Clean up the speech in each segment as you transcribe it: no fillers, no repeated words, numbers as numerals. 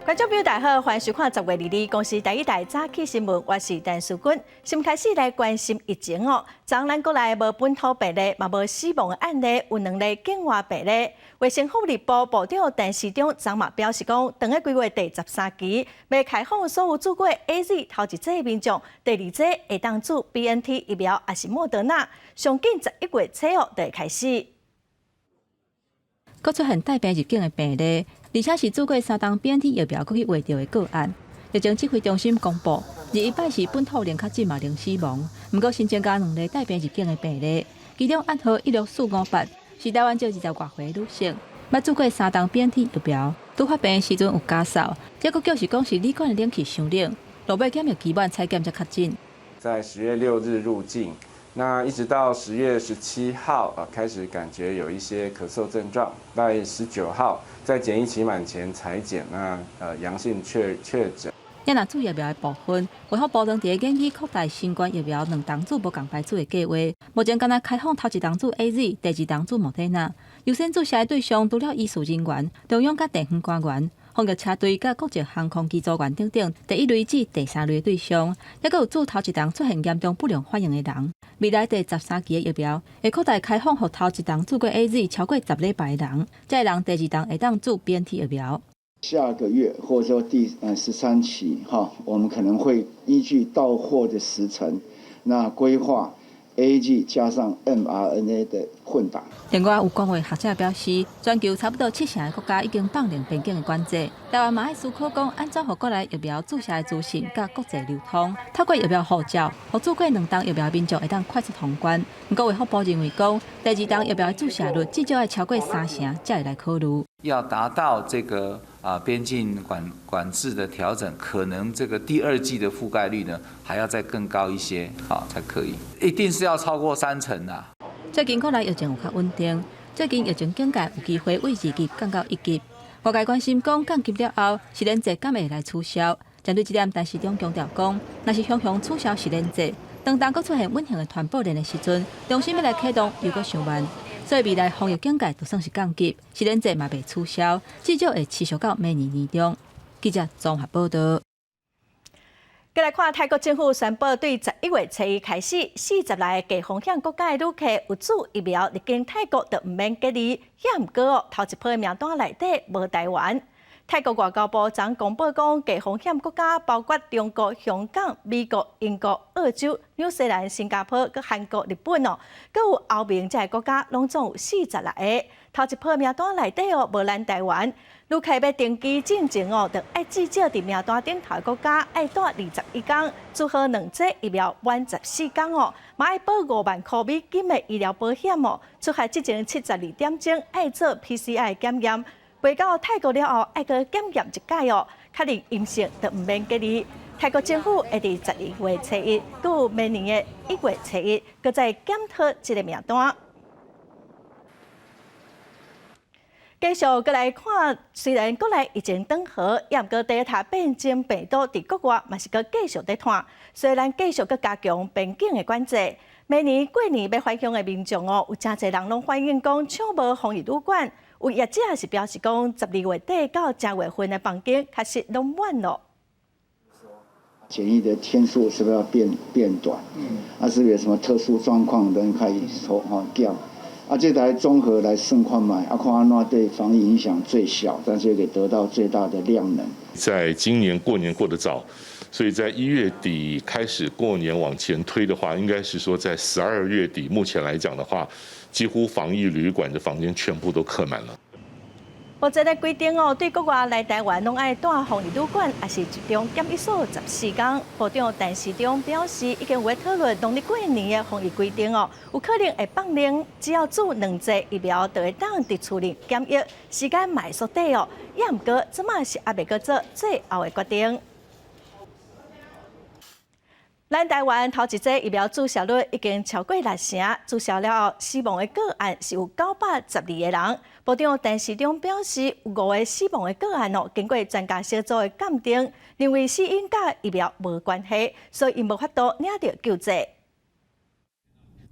观众朋友大家好，欢迎收看10月2日公司第一台早起新闻，我是陈淑君。先开始来关心疫情哦，昨咱国内无本土病例，嘛无死亡的案例，有2例境外病例。卫生福利部部长陈时中昨嘛表示讲，长个规划第13期要开放所有做过 AZ 头一剂民众，第二剂会当做 BNT 疫苗，还是莫德纳，上紧11月7号就会开始。佫出现带病入境的病例，而且是做过3档 BNT 疫苗佫去画到的个案。疫情指挥中心公布，日1摆是本土零确诊嘛零死亡，毋过新增加2例带病入境的病例，其中暗号16458是台湾少20外岁女性，捌做过3档 BNT 疫苗，拄发病的时阵有咳嗽，结果就是讲是旅馆的冷气伤冷，落尾检疫期满采检才确诊。在10月6日入境。那一直到10月17号开始感觉有一些咳嗽症状，在19号在检疫期满前采检，那阳性确诊。也若注疫苗的部分，卫福部长伫个研议扩大新冠疫苗2档组无共排组的计划，目前敢若开放头1档组 AZ， 第2档组莫德纳。优先注射的对象除了医事人员、中央甲地方官员、防疫车队甲国际航空机组员等等第1类至第3类的对象，也佫有注头1档出现严重不良反应的人。未来第13期的疫苗会扩大开放，予头1档注过 AZ 超过10礼拜的人，这人第2档会当注 BNT 疫苗。下个月或者说第13期我们可能会依据到货的时程，那规划 AZ 加上 mRNA 的混打。另外，有国外学者表示，全球差不多70%的国家已经放零边境的管制，台湾嘛爱思考讲安怎互国内疫苗注射的资讯甲国际流通，透过疫苗护照，互做过2档疫苗民众会当快速通关。不过，卫福部认为讲，第2档疫苗的注射率至少要超过30%，才会来考虑。要达到这个边境管制的调整，可能这个第2剂的覆盖率呢还要再更高一些，才可以，一定是要超过30%啦。最近国内疫情有较稳定，最近疫情警戒有机会为2级降到1级。外界关心讲降级了后，实联制敢会来取消？针对这点，陈时中强调讲，若是向取消实联制，当佫出现稳定的传播链的时阵，中心要来启动又佫上慢。所以未来防疫警戒就算是降级，实联制嘛袂取消，至少会持续到明年年中。记者综合报道。再来看泰国政府宣布，对11月7日开始，40来个低风险国家的旅客有注疫苗入境泰国，就毋免隔离。也毋过头一批的名单内底无台湾。泰国外交部昨公布讲，低风险国家包括中国、香港、美国、英国、澳洲、纽西兰、新加坡、佮韩国、日本哦，佮有欧盟这些国家，拢总有40来个。头一批名单内底无咱台湾。旅客要登机进前就爱至少伫名单顶头的国家爱待21天，做好2剂疫苗满14天嘛爱保5万块美金的医疗保险出海之前72点钟爱做 PCR 检验。回到泰国了后，爱去检验1届确认阴性就毋免隔离。泰国政府会伫12月7日，到明年的1月7日，搁再检讨这个名单。继续过来看，虽然国内疫情缓和，也毋过第一塔变种病毒伫国外嘛是搁继续在传。虽然继续搁加强边境的管制，明年过年要返乡的民众有真侪人拢反映讲抢无防疫旅馆。有业者也是表示讲，12月底到10月份的房间确实拢满了。检疫的天数是不是要变短？是不是有什么特殊状况人可以调？这台综合来盛况买，看安怎对防疫影响最小，但是也可以得到最大的量能。在今年过年过得早，所以在1月底开始过年往前推的话，应该是说在12月底，目前来讲的话，几乎防疫旅馆的房间全部都客满了。目前的规定对国外来台湾拢爱住防疫旅馆，也是集中检疫所14天。部长陈时中表示，已经有讨论农历过年的防疫规定有可能会放零，只要注2剂疫苗，就会当伫厝里检疫，时间嘛会缩短也毋过，这嘛是还袂搁做最后的决定。咱台湾头一剂疫苗注射率已经超过60%，注射了后死亡的个案是有912个人。部长陈时中表示，有5个死亡的个案经过专家小组的鉴定，认为死因甲疫苗无关系，所以因无法度领到救济。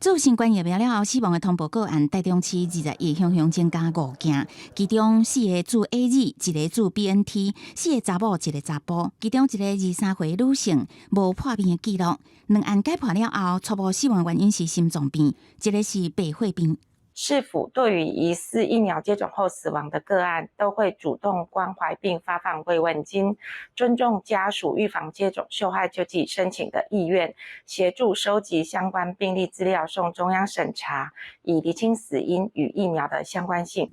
做新冠疫苗了后，死亡的通报个案，台中市20日向上增加5件，其中4个注 AZ， 1个注 BNT，4个查某，1个查甫，其中1个23岁女性无破病的记录。2案解剖了后，初步死亡原因是心脏病，1个是白血病。市府对于疑似疫苗接种后死亡的个案，都会主动关怀并发放慰问金，尊重家属预防接种受害救济申请的意愿，协助收集相关病例资料送中央审查，以厘清死因与疫苗的相关性。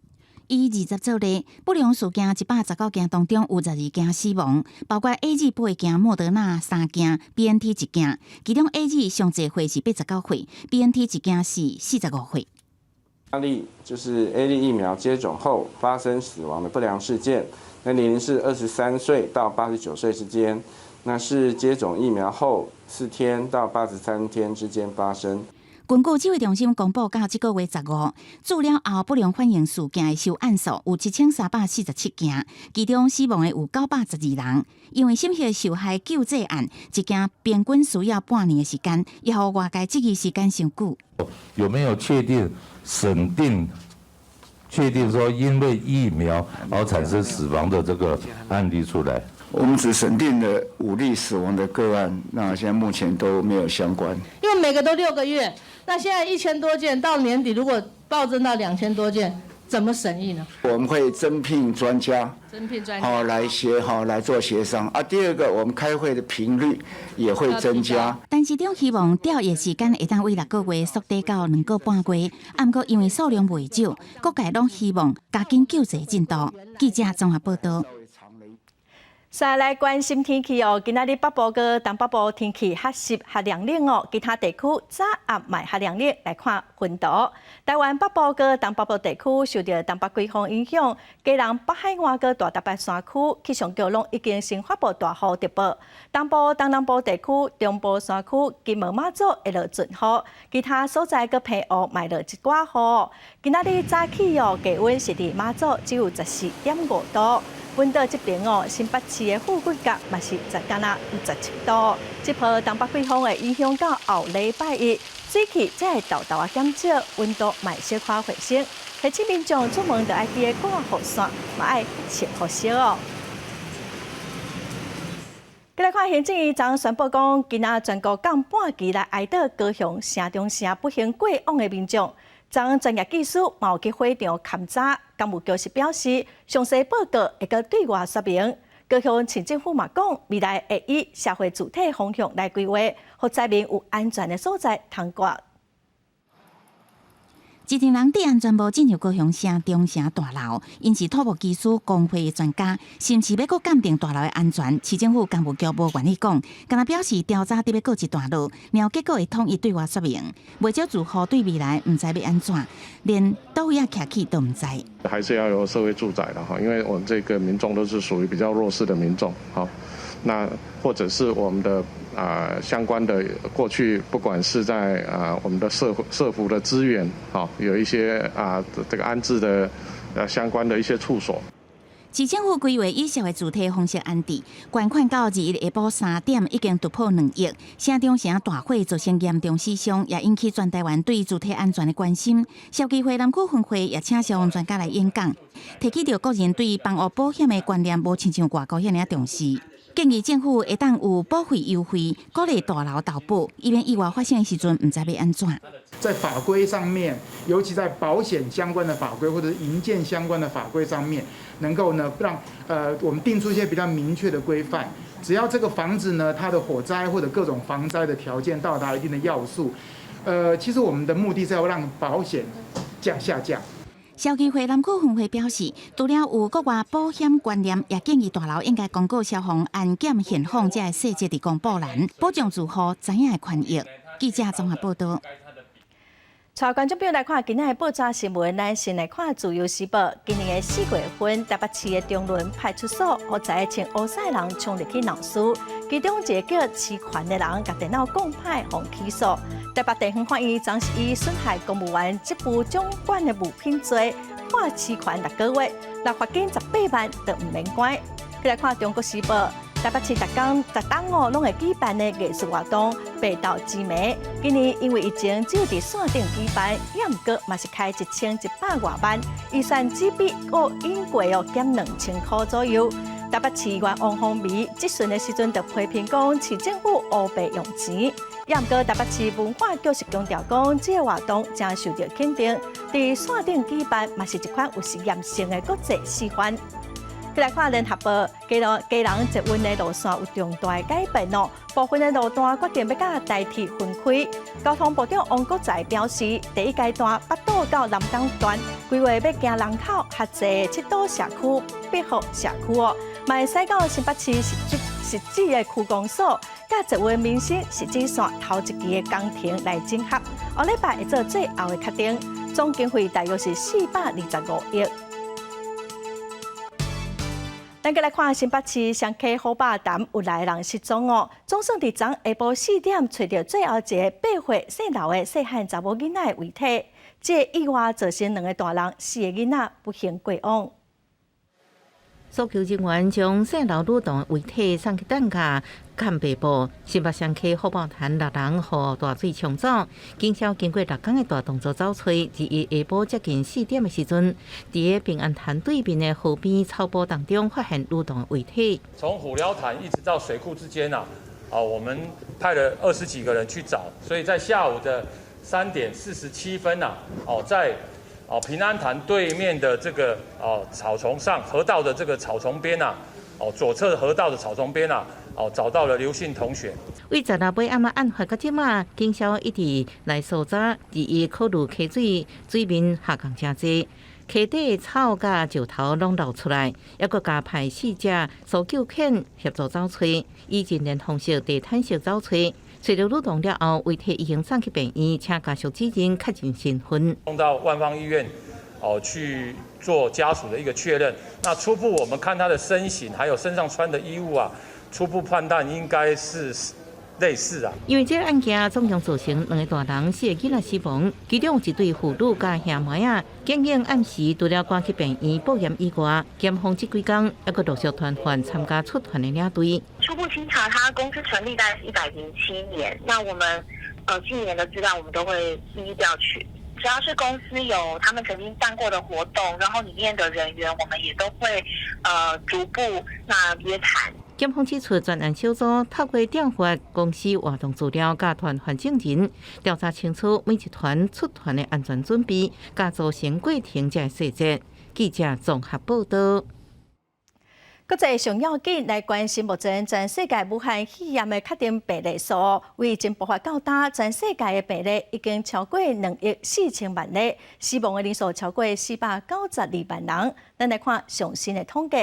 以20做例，不良事件119件当中有12件死亡，包括 AZ 8件、莫德纳3件、BNT 1件，其中 AZ 上侪岁是89岁 ，BNT 1件是45岁。案例就是 A 类疫苗接种后发生死亡的不良事件，那年龄是23岁到89岁之间，那是接种疫苗后4天到83天之间发生。根据指挥中心公布，到这个月15，治疗后不良反应事件的受案数有1347件，其中死亡的有912人。因为心血受害救济案，一件平均需要半年的时间，也让外界质疑时间伤久。有没有确定说因为疫苗而产生死亡的这个案例出来？我们只审定了5例死亡的个案，那现在目前都没有相关。因为每个都6个月，那现在1000多件，到年底如果暴增到2000多件，怎么审议呢？我们会增聘专家，好来做协商啊。第二个，我们开会的频率也会增加。但市长希望调研时间会当为6个月缩短到2个半月，不过因为数量未少，各界拢希望加紧救济进度。记者综合报道。再来关心天气哦，今仔日北部跟东北部天气较湿较凉冷哦，其他地区早暗嘛较凉冷。来看温度，台湾北部跟东北部地区受到东北季风影响，加上北海岸跟大台北山区气象局拢已经先发布大雨特报。东部、东南部地区、中部山区、金门、马祖会落阵雨，其他所在个平湖卖落一寡雨。今仔日早起哦，低温是伫马祖只有14.5度。温度这边哦，新北市的富贵角嘛是敢若17度。这波东北季风会影响到后礼拜一，水汽才会豆豆啊减少，温度嘛小可回升。提醒民众出门就爱记得挂雨伞，嘛爱穿雨鞋哦。再来看行政院昨宣布讲，今仔全国降半旗来哀悼高雄城中城不幸过往的民众。昨专业技师嘛有去会场勘查，干务局是表示，详细报告会个对外说明。高雄市政府嘛讲，未来会以社会主体方向来规划，让灾民有安全的所在通过。一群人伫安全部进入高雄城中城大楼，因是土木技师工会的专家，甚至要搁鉴定大楼的安全。市政府干务局无愿意讲，敢若表示调查得要过一段路，然后结果会统一对外说明。未少住户对未来唔知要安怎，连倒位徛起都唔知。还是要有社会住宅的哈，因为我们这个民众都是属于比较弱势的民众，好，那或者是我们的相关的过去，不管是在我们的社福的资源，好，有一些这个安置的相关的一些处所。市政府规划以社会主体方式安置，捐款到21日下晡3点已经突破2亿。城中城大火造成严重死伤，也引起全台湾对主体安全的关心。消基会南区分会也请消防专家来演讲，提起到个人对房屋保险的观念无亲像外国遐尔重视。建议政府会当有保费优惠，鼓励大楼投保，以免意外发生的时阵唔知要安怎。在法规上面，尤其在保险相关的法规或者营建相关的法规上面，能够呢让我们定出一些比较明确的规范。只要这个房子呢，它的火灾或者各种防灾的条件到达一定的要素，其实我们的目的是要让保险下降。消基会南区分会表示，除了有国外保险观念，也建议大楼应该公告消防安检现况这些细节伫公布栏，保障住户知影的权益。记者综合报道。带观众朋友来看今日的报纸新闻，咱先来看《自由时报》。今年的4月份，台北市的中仑派出所，有10个穿乌西人冲入去闹事，其中一个叫持权的人，甲电脑共派互起诉。台北地方法院昨是以损害公务员职务掌管的物品罪，判持权6个月，罚金18万，就唔免关。再来看《中国时报》，台北市逐档拢会举办的艺术活动，白昼之暝。今年因为疫情，只有伫线顶举办，也毋过嘛是开1100外万，预算只比英国减2000块左右。台北市议员王凤梅质询的时阵，就批评讲市政府乌白用钱。也毋过台北市文化局是强调讲，这个活动正受到肯定，伫线顶举办嘛是一款有实验性的国际示范。再来看联合报，基隆捷运的路线有重大的改变咯，部分的路段决定要甲代替分开。交通部长王国材表示，第一阶段北岛到南港段规划要行人口较济7堵社区、必福社区嘛会使到新北市实际的区公所，甲捷运民生实际线头一期的工程来整合，下礼拜会做最后的确定，总经费大约是425亿。咱再来看新北市双溪好霸潭有来人失踪总算伫昨下晡4点找到最后一个8岁姓刘的细汉查某囡仔的遗体，这意外造成2个大人4个囡仔不幸过往。搜救人员将姓刘女童遗体送去担架看背部，新北双溪好霸潭6人予大水冲走。警消经过6天的大动作找找，伫伊下晡接近4点的时阵，伫个平安潭对面的河边草坡当中发现女童遗体。从虎寮潭一直到水库之间我们派了20几个人去找，所以在下午的3点47分在平安潭对面的这个草丛上河道的这个草丛边左侧河道的草丛边找到了刘姓同学。为10日尾暗案发到即马，警消一直来搜查，第一考虑溪水面下降真济，溪底草甲石头拢露出来，还佫加派4只搜救犬协助找找，以人脸方式地毯式找找。找到女童了后，遗体已经送去病院，请家属指认确认身份。送到万芳医院去做家属的一个确认。那初步我们看他的身形，还有身上穿的衣物初步判断应该是类似因为这个案件总共造成2个大人、4个囡仔死亡，其中有一对父女加兄妹警警暗时除了赶去病院报验以外，检方这几天还佫陆续团团参加出团的领队。初步清查，他公司成立大概是107年。那我们近年的资料我们都会一一调取，只要是公司有他们曾经办过的活动，然后里面的人员我们也都会逐步约谈。检方指出，专案小组透过调发公司活动资料、甲团环证人，调查清楚每一团出团的安全准备、甲组成过程这细节。记者综合报道。国际上要紧来关心目前全世界武汉肺炎的确定病例数，为疫爆发到大，全世界的病例已经超过2亿4千万例，死亡的人数超过492万人。咱来看上新的统计。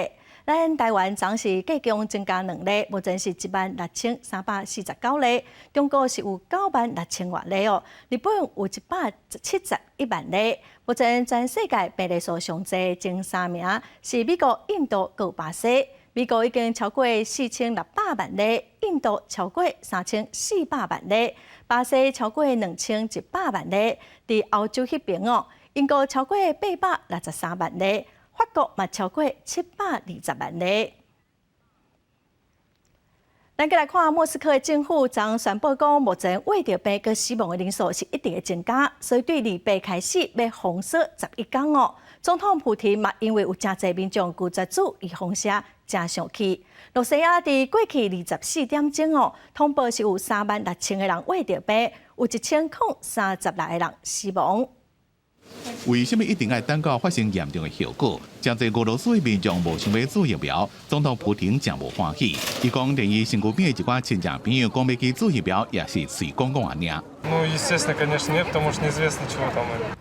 咱台湾昨是计共增加2例，目前是16349例，中国是有96000多例日本有171万例。目前全世界病例数上济前3名是美国、印度和巴西。美国已经超过4600万例，印度超过3400万例，巴西超过2100万例。伫欧洲迄边英国超过863万例。法国嘛超过720万例。咱再来看莫斯科的政府昨宣布讲，目前胃着病佮死亡的人数是一直的增加，所以对礼拜开始要封锁11天总统普廷嘛，因为有真侪民众拒绝煮伊封城，真生气。罗西亚伫过去24点钟通报是有36000个人胃着病，有1030来个人死亡。为什么一定要等到发生严重的效果？真侪俄罗斯的民众无想要做疫苗，总统普廷真无欢喜。伊讲，连伊身躯边的一寡亲戚朋友讲要去做疫苗，也是随讲讲安尔。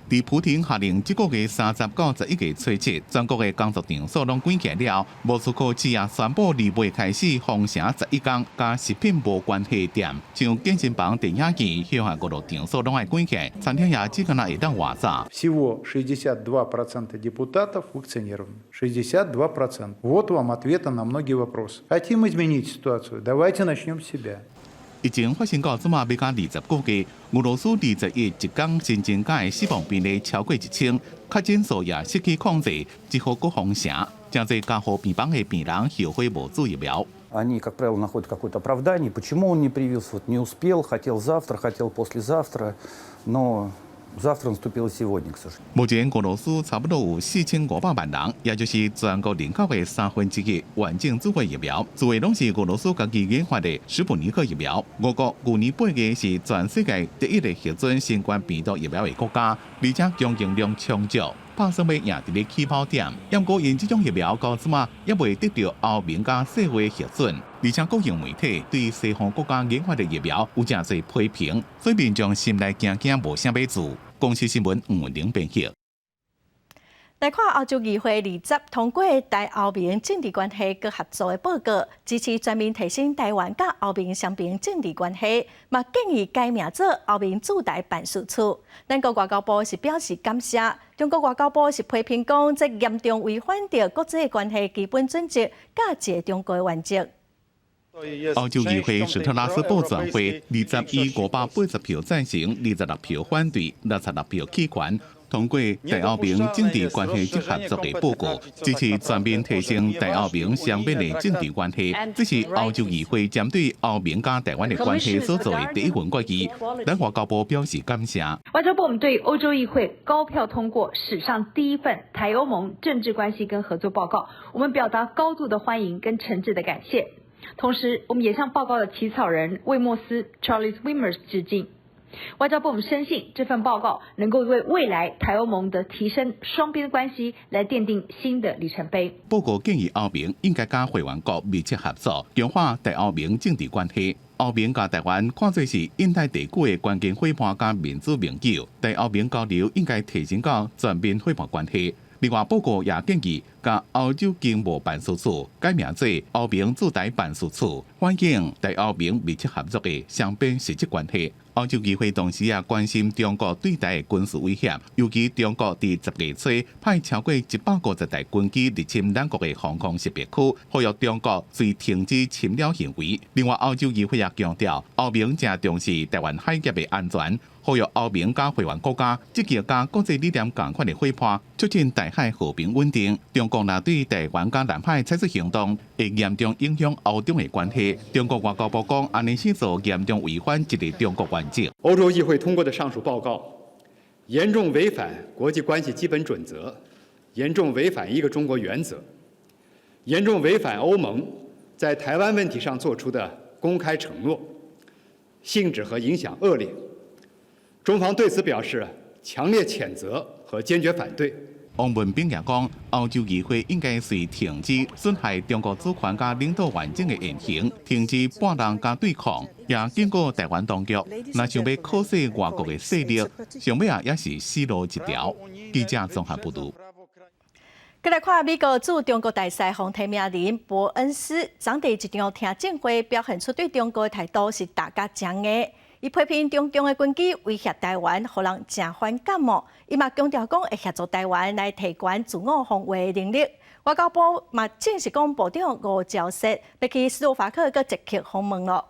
伫普廷下令即个月30到11月初7，全国的工作场所拢关起了。莫斯科市也宣布2月开始封城11天，甲食品无关系店，像健身房、电影院、休闲娱乐场所拢爱关起，餐厅也只敢会当外早。Всего 62% депутатов вакцинированы. 62%. Вот вам ответы на многие вопросы. Хотим изменить ситуацию? Давайте начнем с себя. 疫情发生到即马要到20个月，俄罗斯20日一天新增加的死亡病例超过1000，确诊数也失去控制，只好搁封城，真侪加护病房的病人后悔无做疫苗。Они, как правило, находят какое-то оправдание, почему он не привился, вот не успел, хотел завтра, хотел послезавтра, но завтра наступило сегодня, к сожалению. 目前俄羅斯差不多有4500萬人，也就是全國人口嘅1/3完整注射疫苗，注射攏是俄羅斯家己研發嘅斯普尼克疫苗。俄國去年8月是全世界第一個核准新冠病毒疫苗嘅國家，而且供應量充足。 拍算要贏在起跑點，不過因這種疫苗到即馬也未得到歐盟加世衛核准，而且國營媒體對西方國家研發的疫苗有真濟批評，所以民眾心內驚無啥要做。公司新聞吳文玲編輯。來看歐洲議會20通過台歐盟政治關係和合作的報告，支持全面提升台灣甲歐盟雙邊政治關係，嘛建議改名做歐盟駐台辦事處。咱國外交部是表示感謝，中國外交部是批評講，這嚴重違反着國際關係基本準則，甲一個中國的原則。歐洲議會史特拉斯堡全會21,580票贊成，26票反對，66票棄權。 通過台歐盟政治關係及合作的報告，支持全面提升台歐盟雙邊的政治關係。這是歐洲議會針對歐盟加台灣的關係所做的第一份決議。咱外交部表示感謝。外交部我們對歐洲議會高票通過史上第一份台歐盟政治關係跟合作報告，我們表達高度的歡迎跟誠摯的感謝。同時，我們也向報告的起草人魏莫斯 Charles Wimmers 致敬。 外交部我們深信這份報告能夠為未來台歐盟的提升雙邊關係來奠定新的里程碑。報告建議歐盟應該加會員國密切合作，強化台歐盟政治關係。歐盟加台灣看作是印太地區的關鍵夥伴加民主盟友，台歐盟交流應該提升到全面夥伴關係。另外，報告也建議將歐洲經貿辦事處改名做歐盟駐台辦事處，反映台歐盟密切合作的雙邊實質關係。 歐洲議會同時也關心中國對台的軍事威脅，尤其中國在10月初派超過150台軍機入侵咱國的防空識別區，呼籲中國遂停止侵擾行為。另外，歐洲議會也強調，歐盟正重視台灣海峽的安全，呼籲歐盟加會員國家積極加國際力量共款的夥伴，促進台海和平穩定。中國若對台灣加南海採取行動，會嚴重影響歐中的關係。中國外交部講，安尼是做嚴重違反一個中國原則。 歐洲議會通過的上述報告，嚴重違反國際關係基本準則，嚴重違反一個中國原則，嚴重違反歐盟在台灣問題上作出的公開承諾，性質和影響惡劣。中方對此表示強烈譴責和堅決反對。 王文炳也講，歐洲議會應該是停止損害中國主權加領土完整的言行，停止霸凌加對抗，也警告台灣當局，若想要靠挾外國的勢力，上尾也是死路一條。記者綜合報道。再來看美國駐中國大使洪提名人伯恩斯，昨地一場聽證會表現出對中國的態度是大家爭議。 伊批評中共的軍機威脅台灣，互人真反感冒。伊嘛強調講會協助台灣來提高自我防衛能力。外交部嘛正式講部長吳釗燮要去斯洛伐克個積極訪問咯。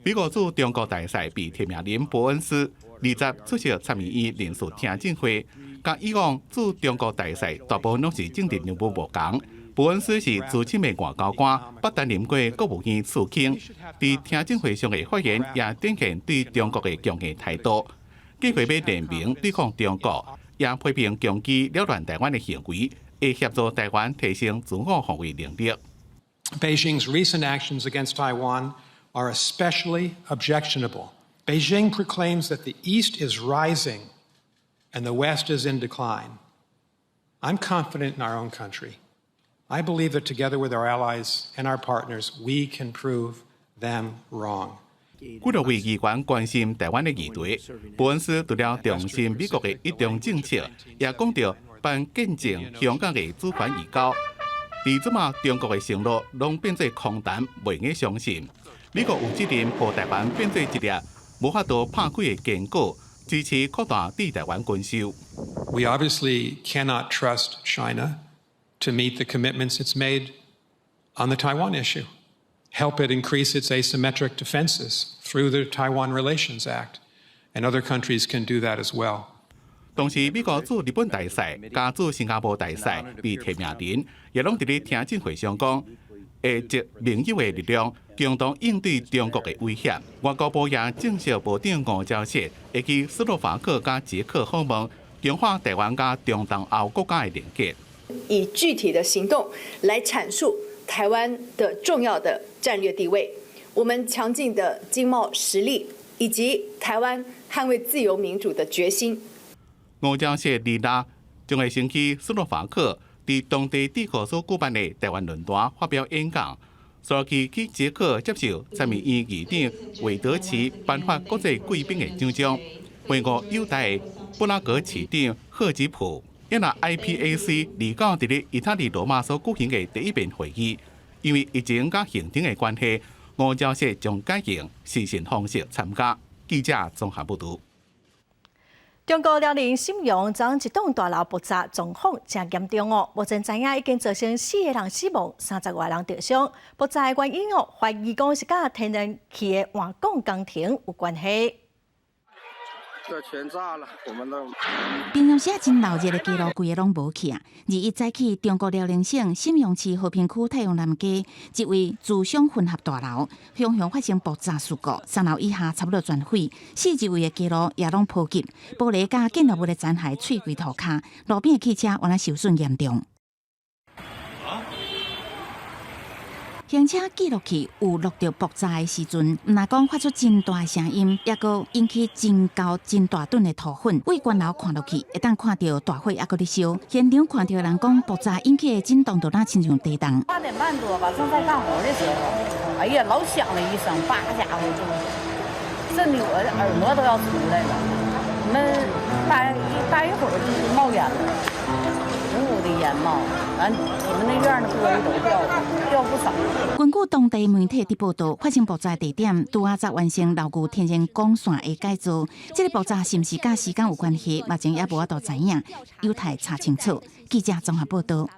美國駐中國大使被提名人伯恩斯20出席參與伊連署聽證會，甲以往駐中國大使大部分攏是政治人物無同。 伯恩斯是資深的外交官，不擔任過國務院次卿。在聽證會上的發言也展現對中國的強硬態度，計劃要聯名對抗中國，也批評攻擊擾亂台灣的行為，會協助台灣提升自我防衛能力。Beijing's recent actions against Taiwan are especially objectionable. Beijing proclaims that the East is rising and the West is in decline. I'm confident in our own country. I believe that together with our allies and our partners, we can prove them wrong. 許多位議員關心台灣的議題，伯恩斯除了重申美國的一中政策，也講到辦見證香港的主權移交。而即馬中國的承諾攏變作空談，袂硬相信。美國有責任讓台灣變作一粒無法度拍開的堅果，支持擴大對台灣軍售。We obviously cannot trust China to meet the commitments it's made on the Taiwan issue, help it increase its asymmetric defenses through the Taiwan Relations Act, and other countries can do that as well. 同時，美國駐日本大使加駐新加坡大使被提名人，也攏佇咧聽證會上講，会集民友的力量，共同应对中国的威胁。外交部也正式部长吴钊燮会去斯洛伐克加捷克访问，强化台湾加中东欧国家的连结。以具体的行动来阐述台湾的重要的战略地位，我们强劲的经贸实力，以及台湾捍卫自由民主的决心。吴钊燮2日将会先去斯洛伐克，在当地地科所举办的台湾论坛发表演讲。随即去捷克接受参议院议长韦德奇颁发国际贵宾的奖章，会晤友台的布拉格市长赫吉普。也拿 IPAC 2号伫意大利罗马所举行的第一遍会议，因为疫情甲行程的关系，吴钊燮将改用视讯方式参加。记者综合报道。中国辽宁沈阳昨一栋大楼爆炸状况真严重哦，目前知影已经造成4个人死亡，30外人受伤。爆炸的原因哦，怀疑讲是甲天然气的换供工程有关系。这全炸了，我们都。平阳市真闹热的街路，规个拢无去啊！21早起，中国辽宁省沈阳市和平区太阳南街一位住商混合大楼，向发生爆炸事故，3楼以下差不多全毁，4周围的街路也拢破击，玻璃甲建筑物的残骸碎规涂骹，路边的汽车原来受损严重。行车记录器有录到爆炸的时阵，毋但讲发出真大的声音，也阁引起真高、真大吨的土粉。为悬楼看落去，会当看到大火还阁咧烧。现场看到的人讲，爆炸引起的震动，就那亲像地动。8点半多吧，正在干活的时候，哎呀，老响了一声，叭家伙就震得我耳朵都要出来了。我们待一会儿就冒烟了。的烟冒，我们那院的玻璃都掉不少。根据当地媒体的报道，发生爆炸地点拄才完成牢固天然光线的改造。这个爆炸是不是甲时间有关系？目前也无法度知影，有待查清楚。记者综合报道。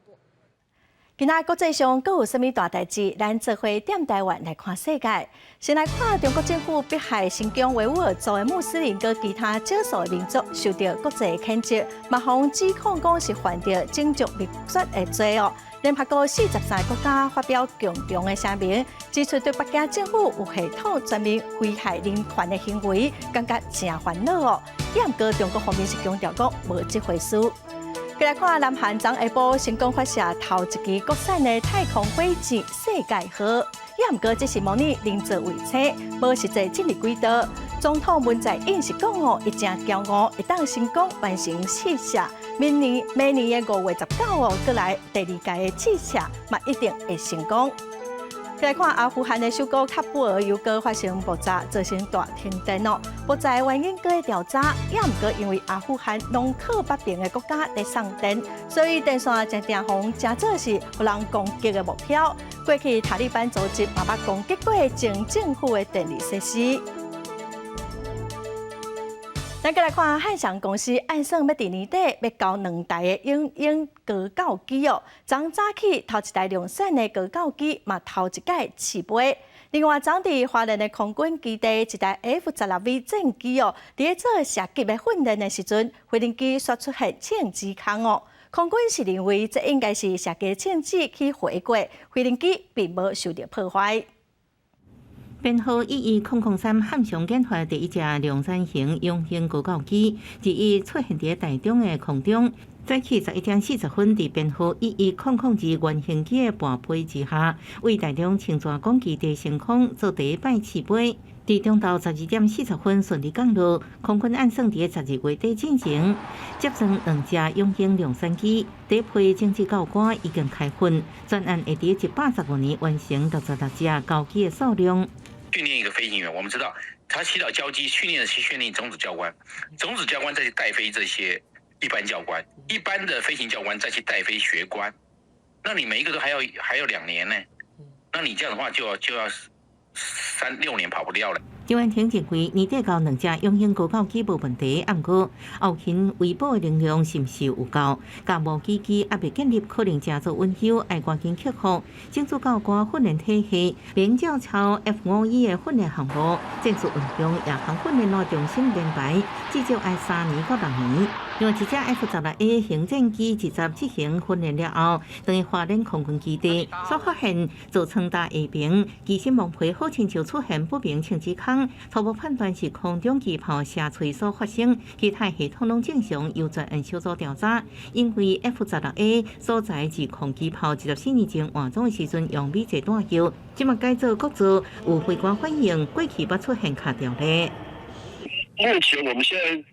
今仔国际上阁有甚物大代志？咱做伙点台湾来看世界。先来看中国政府迫害新疆维吾尔族的穆斯林和其他少数的民族，受到国际谴责，马方指控讲是犯着种族灭绝的罪恶。联合国43个国家发表共同的声明，指出对北京政府有系统全面危害人权的行为，感觉真烦恼哦。不过中国方面是强调讲无这回事。再来看南韩昨下晡成功发射头一支国产的太空火箭“世界号”，不过这是模拟零座卫星，无实际进入轨道。总统文在寅是讲哦，伊正骄傲，会当成功完成试射。明年的5月19哦，过来第2届的试射，嘛一定会成功。再来看阿富汗的首都喀布尔又搁发生爆炸，造成大停电哦。爆炸的原因搁在调查，不过因为阿富汗农克北边的国家在送电，所以电线正定红，真做是有人攻击的目标。过去塔利班组织也捌攻击过前政府的电力设施。咱再来看汉翔公司按算要伫年底要交2台的鹰高教机哦。昨早起头一台量产的高教机嘛头一届起飞。另外，昨伫华联的空军基地一台 F-16V 战机哦，伫做射击的训练的时阵，飞行机刷出现枪支孔哦。空军是认为这应该是射击枪支去回过，飞行机并无受到破坏。编号11003汉翔研发第一架量产型拥型高教机，日伊出现伫台中的空中。早起11点40分，伫编号11002原型机的伴飞之下，为台中青蛇港基地升空做第一摆起飞。伫中昼12点40分顺利降落，空军按算伫12月底进行接装2架拥型量产机，第一批政治教官已经开训，专案会伫185年完成66架教机的数量。训练一个飞行员，我们知道他起到交机训练的是训练种子教官，种子教官再去带飞这些一般教官，一般的飞行教官再去带飞学官，那你每一个都还要2年呢，那你这样的话就要3、6年跑不掉了。中央厅认为，年底到两只永兴高教机无问题，按过后勤维保的能量是毋是有够？甲无机机还未建立，可能加速温休，爱赶紧克服。政府教官训练体系，免照抄 F51的训练项目，正式运用夜航训练路中心编排，至少要3年到6年。另外，一只 F16A 行政机直接执行训练了后，等于花莲空军基地所发现造成大下边机身蒙皮好亲像出现不明轻机孔，初步判断是空中机炮射锤所发生，其他系统拢正常，由专案小组调查。因为 F16A 所在自空机炮24年前换装的时阵用米制弹药，即马改造各做，有飞官反映过去捌出现卡掉咧。目前我们现在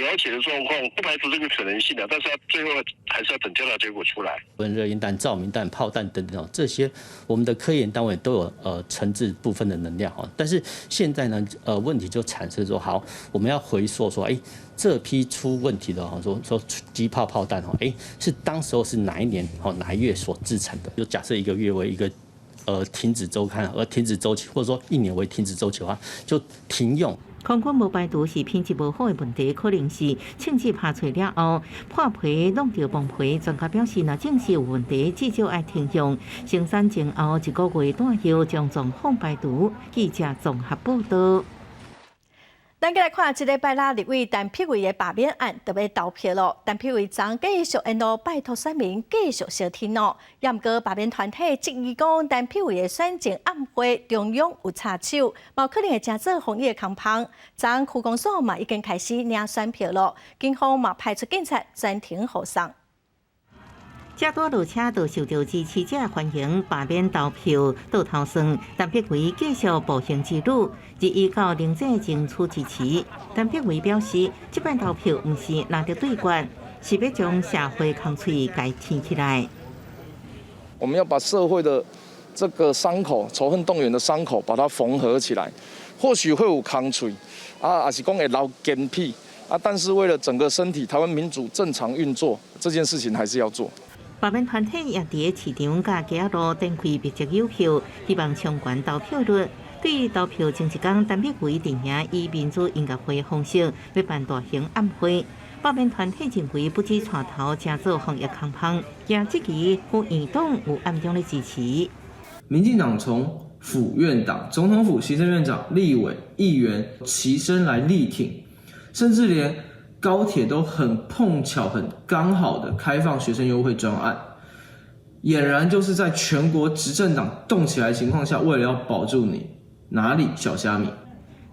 了解的状况，不排除这个可能性的，但是最后还是要等调查结果出来。热烟弹、照明弹、炮弹等等这些，我们的科研单位都有惩治部分的能量哈。但是现在呢，问题就产生说，好，我们要回溯说，这批出问题的哈，说机炮炮弹哈，是当时候是哪一年哪一月所制成的？就假设1个月为一个停止周刊，而停止周期，或者说1年为停止周期的话，就停用。空军无排除是品质无好的问题，可能是枪支拍碎了后破皮弄到崩皮。专家表示，若证实有问题，至少要停用。生产前后1个月弹药将状况排除。记者综合报道。咱再来看，这礼拜六立委陈碧慧的罢免案就要投票咯。陈碧慧昨继续沿路拜托选民继续小听咯。也毋过罢免团体质疑讲，陈碧慧的选情暗灰中央有插手，冇可能会真做防疫的工旁。昨区公所嘛已经开始领选票咯，警方嘛派出警察暂停护送。遮多路车都受到支持者欢迎，罢免投票倒头算。陈碧慧继续步行之路，日依到凌晨争取支持。陈碧慧表示，这摆投票毋是拿着对决，是要将社会空隙改填起来。我们要把社会的这个伤口、仇恨动员的伤口，把它缝合起来。或许会有空隙还是讲会留健脾但是为了整个身体、台湾民主正常运作，这件事情还是要做。罢免团体也伫市场甲街路展开密集邮票，希望冲关投票率。对于投票前一天，陈碧慧定名以民主音乐会方式要办大型暗会。罢免团体认为不止带头加做防疫工旁，也质疑有院党有暗中的支持。民进党从府院党、总统府、行政院长、立委、议员齐声来力挺，甚至连高铁都很碰巧、很刚好的开放学生优惠专案，俨然就是在全国执政党动起来的情况下，为了要保住你，哪里小虾米？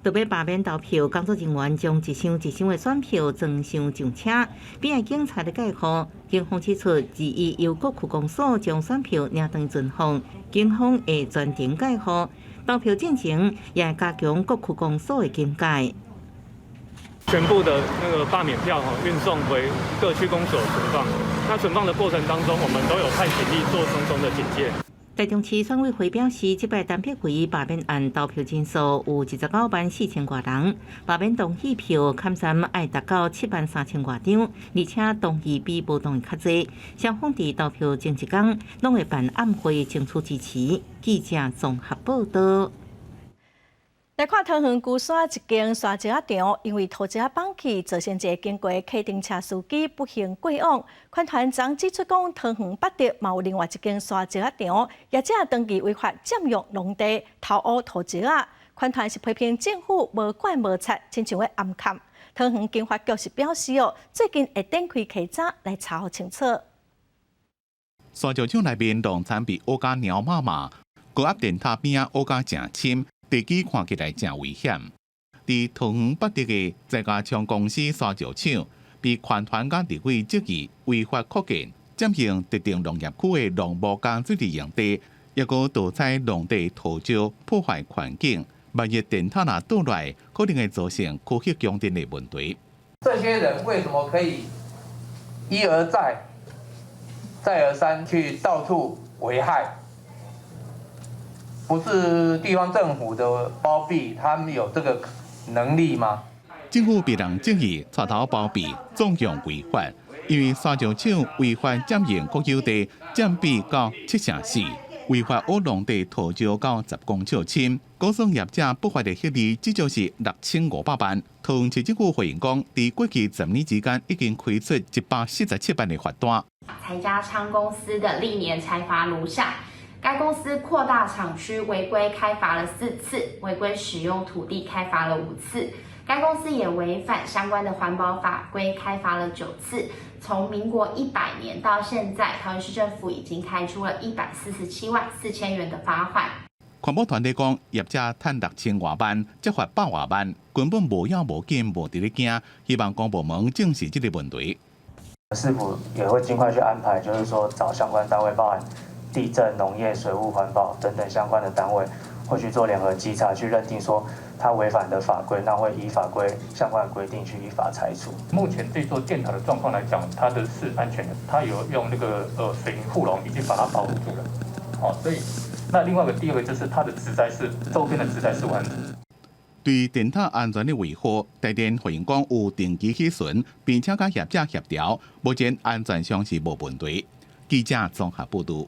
特别罢免投票，工作人员将一箱一箱的选票装上上车，边个警察的介入。警方指出，日依由各区公所将选票领回存放，警方会全程介入。投票进程也加强各区公所的警戒。全部的那个罢免票运送回各区公所存放。那存放的过程当中，我们都有派警力做重重的警戒。台中市选委会表示，这摆陈碧慧罢免案投票人数有19.4万多人，罢免同意票砍斩爱达到73000多张，而且同意比无同意较济。双方伫投票前一天，拢会办暗会争取支持。记者综合报道。来看桃园龟山一间沙石场，因为土石放弃，造成一个经过客丁车司机不幸过往。款团长指出讲，桃园北德嘛有另外一间沙石场，业者登记违法占用农地、偷挖土石啊。款团是批评政府无管无察，亲像要暗砍。桃园警察局是表示最近会展开稽查来查核清楚。沙石场内面农产被乌甲鸟妈妈，高压电塔边乌甲正深。地基看起来真危险。伫桃园北德的在家枪公司沙石场，被环团甲立委质疑违法扩建，占用特定农业区的农务工水利用地，也个盗采农地土石，破坏环境。万一电塔若倒来，可能会造成空气强电的问题。这些人为什么可以一而再、再而三去到处危害？不是地方政府的包庇，他们有这个能力吗？政府被人质疑带头包庇，纵容违法，因为沙石场违法占用国有地占比到7%，违法挖农地土石到10公尺深，高商业者不法的获利至少是6500万。桃园市政府回应讲，在过去10年之间，已经开出147万的罚单。蔡家昌公司的历年财罚如下：该公司扩大厂区违规开罚了4次，违规使用土地开罚了5次。该公司也违反相关的环保法规，开罚了9次。从民国100年到现在，桃园市政府已经开出了147万4千元的罚款。环保团体讲，业者赚6000多万，才罚100多万，根本无要无紧，无伫咧惊。希望公部门正视这个问题。市府也会尽快去安排，就是说找相关单位，包含地震、农业、水务、环保等等相关的单位，会去做联合稽查，去认定说他违反的法规，那会依法规相关的规定去依法裁处。目前这座电塔的状况来讲，它的是安全的，它有用那个水泥护笼已经把它保护住了。好，所以那另外第二个就是它的植栽是周边的植栽是完整。对电塔安全的维护，台电回应讲有定期去巡，并且甲业者协调，目前安全上是无问题。记者综合报道。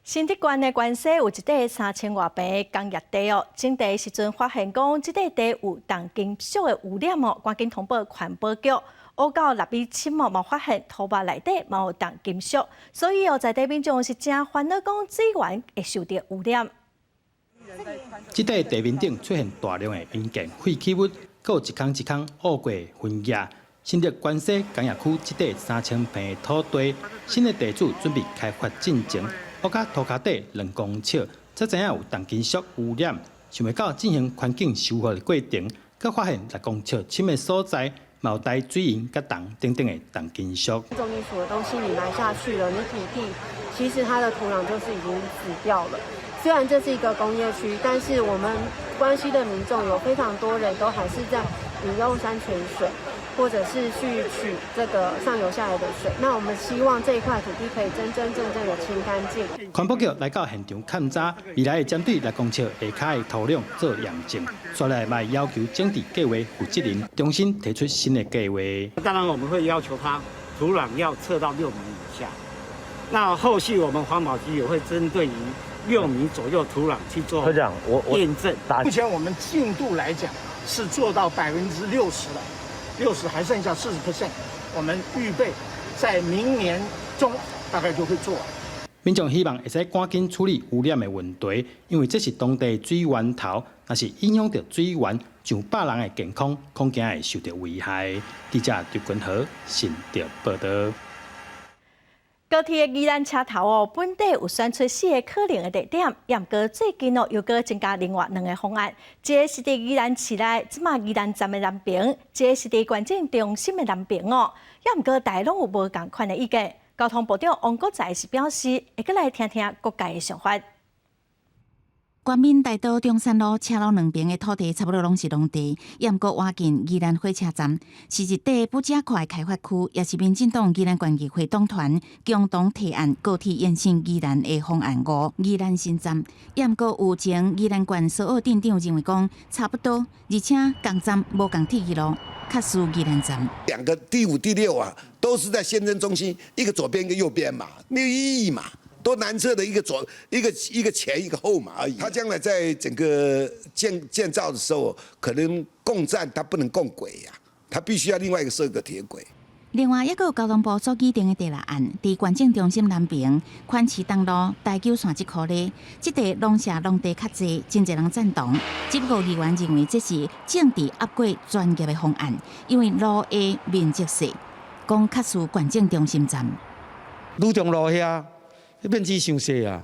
新竹县的关西有一块3000多平的工业地哦，种地时阵发现讲，这块地有重金属的污染哦，赶紧通报环保局。挖到6米深哦，冇发现土坝内底冇有重金属，所以哦，在地民众是真烦恼，讲水源会受到污染。这块地面顶出现大量的烟件废弃物，搁有一空一空污过烟叶。新竹关西工业区这块3000平的土地，新的地主准备开发进程，挖到土骹底2公尺，才知影有重金属污染。想未到进行环境修复的过程，佮发现6公尺深的所在，有带水银、甲汞等等的重金属。重金属的东西你埋下去了，你土地其实它的土壤就是已经死掉了。虽然这是一个工业区，但是我们关西的民众有非常多人都还是在饮用山泉水，或者是去取这个上游下来的水。那我们希望这一块土地可以真正的清干净。环保局来到现场勘查，未来会针对6公尺下骹的土壤做验证，接下来要求整地计划负责人重新提出新的计划。当然，我们会要求他土壤要测到6米以下。那后续我们环保局也会针对于6米左右土壤去做验证。目前我们进度来讲是做到60%了，60%还剩下40%，我们预备在明年中大概就会做完。民众希望会使赶紧处理污染的问题，因为这是当地水源头，若是影响到水源，上百人的健康恐惊会受到危害。记者刘君和新竹报道。高铁的宜兰车头哦，本地有选出4个可能的地点，不过最近哦又搁增加另外2个方案，一个是伫宜兰市内，即马宜兰站的南边；一个是伫观景中心的南边哦。不过大家拢有无同款的意见。交通部长王国材是表示，会搁来听听各界的想法。关闽大道中山路车路2边的土地差不多拢是农地，也毋过挖近宜兰火车站，是一块不加快的开发区，也是民进党宜兰县议会党团共同提案高铁延伸宜兰的方案5宜兰新站，也毋过有前宜兰县所有店长认为讲差不多，而且共站无共铁去路，较输宜兰站。2个第5、第6啊，都是在县政中心，一个左边一个右边嘛，没有意义嘛。都南侧的一个前一个后嘛而已。它将来在整个建造的时候，可能共站它不能共轨呀，它必须要另外一个设个铁轨。另外，还有交通部所拟定的第6案，伫观景中心南边宽市东路台9线这块呢，这地农舍农地较济，真侪人赞同。只不过议员认为这是政治压过专业的方案，因为路的面积小，讲较输观景中心站。鲁中路遐。面积伤细啊！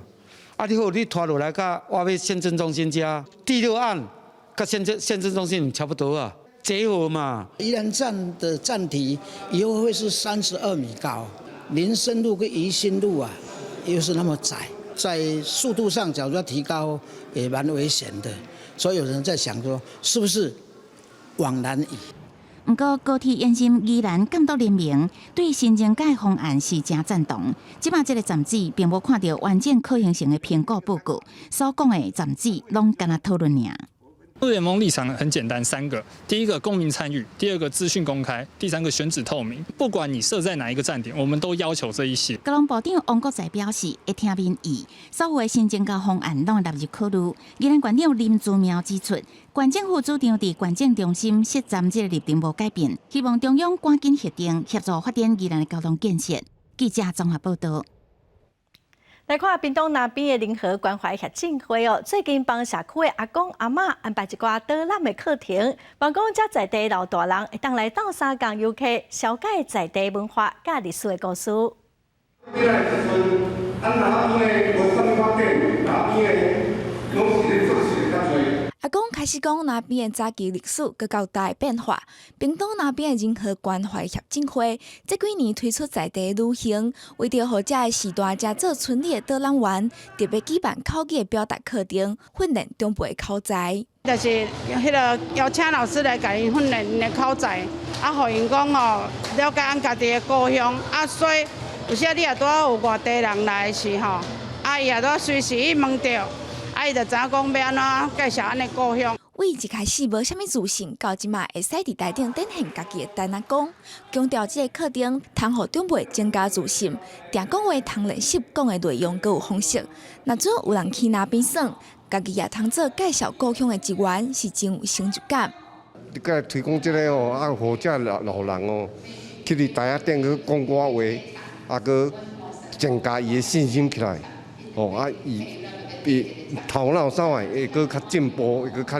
你好，你拖落来，甲我要县政中心遮第6案，甲县政中心差不多啊，结合嘛。宜兰站的站体以后会是32米高，林森路跟宜兴路啊，又是那么窄，在速度上假如要提高，也蛮危险的。所以有人在想说，是不是往南移？不过，高铁延伸宜兰监督联盟对新增改方案是真赞同。即马这个站址并无看到完整可行性的评估报告，所讲的站址拢干那讨论尔。联盟立场很简单，3个：第一个公民参与，第二个资讯公开，第3个选址透明。不管你设在哪一个站点，我们都要求这一些。交通部长王国材表示，会听民意，所有的新增加方案拢会纳入考虑。宜兰县长林姿妙指出，县政府主张伫县政中心设站这个立场无改变，希望中央赶紧核定，协助发展宜兰的交通建设。记者综合报道。来看屏东那边的联合关怀协进会最近帮社区的阿公阿嬷安排一寡导览的课程，望讲遮在地老大人会当来斗相共游客，了解在地文化甲历史的故事。阿公开始讲那边的早期历史佮较大的变化。屏东那边的联合关怀协进会这几年推出在地旅行，为着让这的时代才做村里的导览员，特别举办口语的表达课程，训练中辈口才。就是迄个邀请老师来甲因训练因的口才，啊，互因讲了解咱家己的故乡，所以有时你也拄有外地人来的时候，伊也拄随时伊问到。伊就知影讲要安怎介绍咱的故乡。为一开始无啥物自信，到即马会使伫台顶展现家己的台南讲，强调这个课程通互长辈增加自信，定讲话通练习讲的内容，佮有方式。若准有人去那边耍，家己也通做介绍故乡的一员，是真有成就感。你甲推广这个哦，互这老人哦，去伫台仔顶去讲我话，佮增加伊的信心起来，伊头脑啥会搁较进步，会搁较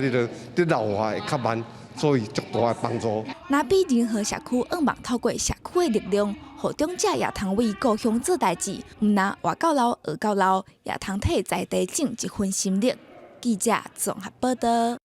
对老化会较慢，所以足大的帮助。那比联合社区希望透过社区的力量，互长者也通为故乡做代志，毋但活到老学到老，也通替在地尽一份心力。记者综合报道。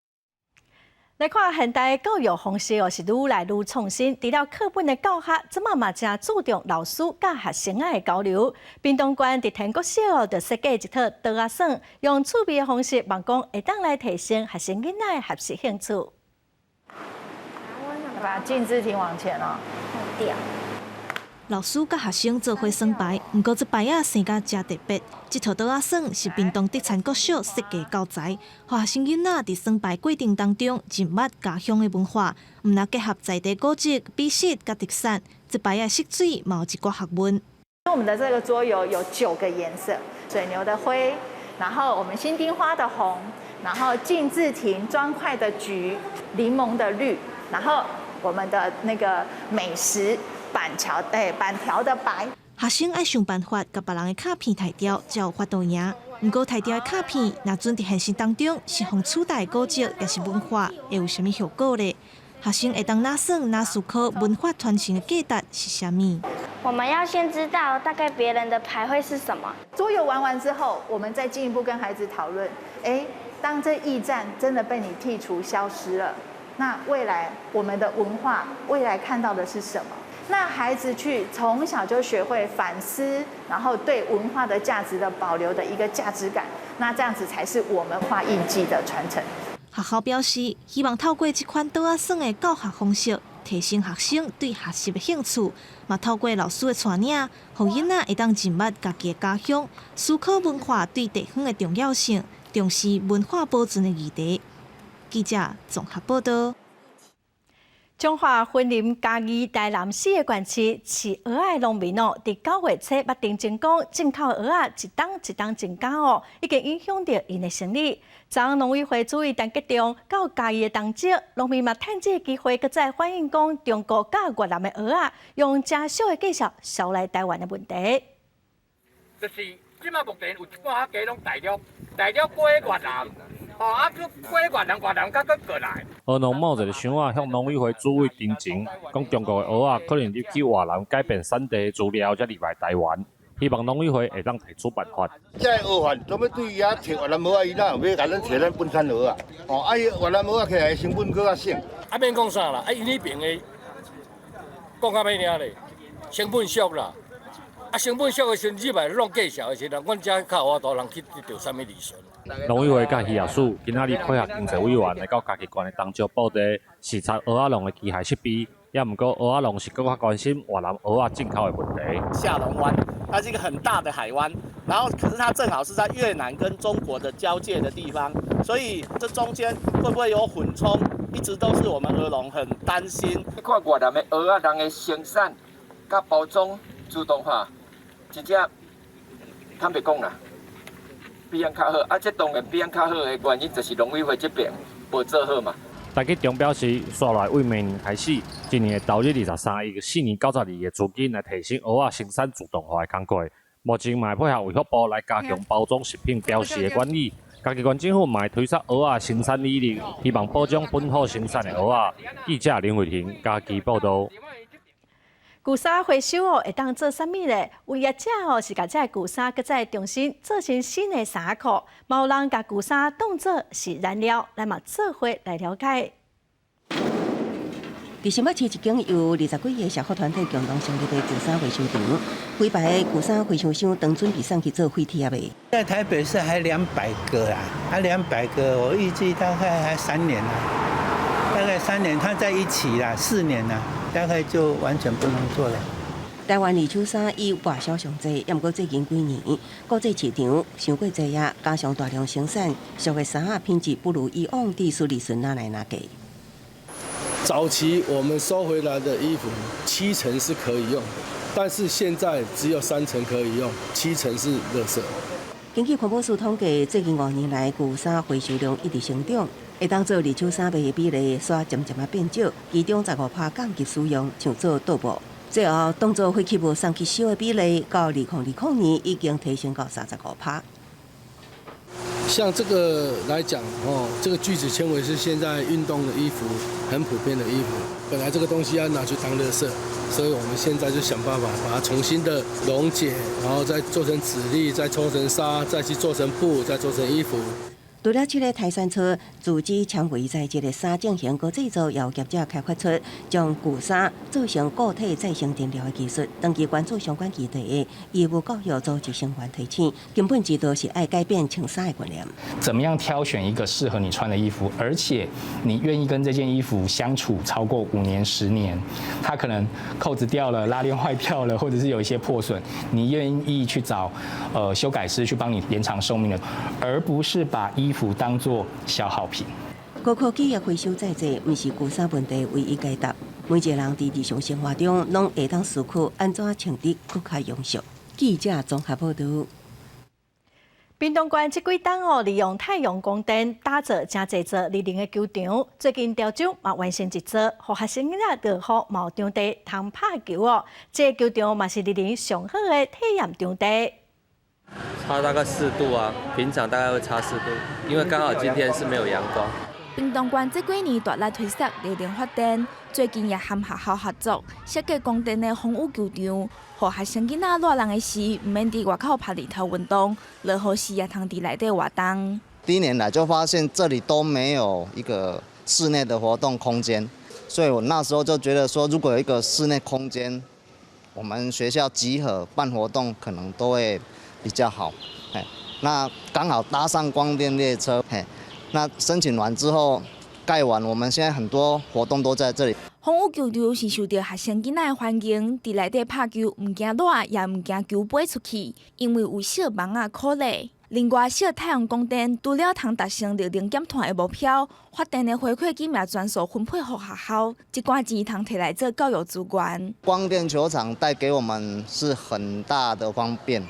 来看现代教育方式是愈来愈创新，除了课本的教学，即马嘛正注重老师甲学生的交流。屏东县伫天国小就设计一套导学耍，用趣味的方式，望讲会当来提升学生囡仔的学习兴趣。把镜字挺往前哦，掉。老师甲学生做伙算牌，不过这牌仔生甲真特别。这套导学耍是屏东德产国小设计教材，让学生囡仔伫算牌过程当中认捌家乡的文化，毋但结合在地古迹、美食甲特产，这牌仔色水嘛有一寡学问。我们的这个桌游有9个颜色：水牛的灰，然后我们新丁花的红，然后镜字亭砖块的橘，柠檬的绿，然后我们的那个美食。板条的白，学生爱想办法，甲别人的卡片摕掉，才有法度赢。不过摕掉的卡片，若准伫现实当中是互取代古迹，也是文化，会有啥物效果呢？学生会当哪算哪思考文化传承的价值是啥物？我们要先知道大概别人的牌会是什么。桌游玩完之后，我们再进一步跟孩子讨论。当这驿站真的被你剔除消失了，那未来我们的文化，未来看到的是什么？那孩子去从小就学会反思，然后对文化的价值的保留的一个价值感，那这样子才是我们画印记的传承。学校表示，希望透过这款导学耍的教学方式，提升学生对学习的兴趣，嘛透过老师的带领，让囡仔会当认捌家己的家乡，思考文化对地方的重要性，重视文化保存的议题。记者综合报道。中华婚林嘉义台南市的县市饲蚵仔的农民伫9月初捌定成功进口蚵仔一档一档增加已经影响到因的生意。昨农委会主委陈吉仲到嘉义的当值，农民嘛趁这个机会，搁再反映讲中国甲越南的蚵仔用真少的价格销来台湾的问题。就是即马目前有一半家拢大陆过越南。过越南甲佫过来。蚵农冒着想法向农委会主委陈情，讲中国的蚵仔可能入去越南改变产地资料，才入来台湾。希望农委会会当提出办法。这蚵饭做要对伊遐摕越南蚵仔，伊哪有要甲咱摕咱本产蚵仔？越南蚵仔起来成本佫较省。免讲啥啦，因迄边的讲较歹听咧，成本俗啦。成本俗的时阵，入来弄介绍的时阵，阮遮较有法度人去得到啥物利润。农委会甲渔业署今仔日配合经济委员来到嘉义县的东石布地视察蚵仔农的机械设备，也毋过蚵仔农是更加关心越南蚵仔进口的问题。下龙湾，它是一个很大的海湾，然后可是它正好是在越南跟中国的交界的地方，所以这中间会不会有混冲，一直都是我们鹅农很担心。看越南的蚵仔，人的生产甲包装自动化，真正坦白讲啦，比人较好。啊，这当然比人较好的原因就是农委会这边无做好嘛。台积电表示，刷来为明年开始，今年的投入23亿，4年92亿的资金来提升蚵仔生产自动化的工作。目前嘛配合卫福部来加强包装食品标示的管理，家己县政府嘛推出蚵仔生产理念，希望保障本土生产的蚵仔。记者林慧婷家己报道。旧衫回收会当做啥物咧？有业者是甲这旧衫搁再重新做成新的衫裤，嘛有人甲旧衫当作是燃料，咱嘛做伙来了解。伫新北市一间由20几个社福团体共同成立的旧衫回收场，几百个旧衫回收箱当准备送去做废铁的。在台北市还200个啦，200个，我预计大概还3年啦，大概3年，它在一起啦，4年啦。大概就完全不能做了。台湾二手衫以外销上济，也毋过最近几年国际市场伤过济啊，加上大量生产，俗的衫啊品质不如以往低速利润哪给。早期我们收回来的衣服7成是可以用，但是现在只有3成可以用，7成是垃圾。根据环保署统计，最近5年来旧衫回收量一直成长。会当做二手衫卖的比例，煞渐渐啊变少，其中15%降级使用，像做倒布。最后当做废弃物送去收的比例，到2020年已经提升到35%。像这个来讲，这个聚酯纤维是现在运动的衣服很普遍的衣服，本来这个东西要拿去当垃圾，所以我们现在就想办法把它重新的溶解，然后再做成籽粒，再抽成纱，再去做成布，再做成衣服。除了这个台山车自制纤维材质的衫进行高制作，也有业者开发出将旧衫做成固体再生电疗的技术。长期关注相关议题，义务教育组织成员提醒，根本指导是爱改变穿衫的观念。怎么样挑选一个适合你穿的衣服，而且你愿意跟这件衣服相处超过5年、10年，它可能扣子掉了、拉链坏掉了，或者是有一些破损，你愿意去找修改师去帮你延长寿命的，而不是把衣服当作消耗品。高科技的回收再制，不是旧衫问题唯一解答。每一个人在日常生活中，拢会当思考安怎穿得更加永续。记者综合报道。屏东县这几档利用太阳光电打造真济座利能的球场，最近潮州嘛完成一座，互学生仔得好毛场地通拍球哦。这个球场嘛是利能上好的体验场地。差大概4度啊，平常大概会差4度，因为刚好今天是没有阳光。屏东县这几年大力推广利能发电，最近也和学校合作设计光电的风雨球场，互学生囡仔热人的时，唔免伫外口拍日头运动，落雨时也通伫内底活动。第1年来就发现这里都没有一个室内的活动空间，所以我那时候就觉得说，如果有一个室内空间，我们学校集合办活动可能都会比较好。那刚好搭上光电列车，那申请完之后盖完，我们现在很多活动都在这里。风雨球场是受到学生囡仔的欢迎，伫内底拍球，唔惊热，也唔惊球飞出去，因为有小网啊鼓励。另外，小太阳光电除了通达成利能减碳的目标，发电的回馈金也全数分配给学校，这寡钱通摕来做教育资源。光电球场带给我们是很大的方便。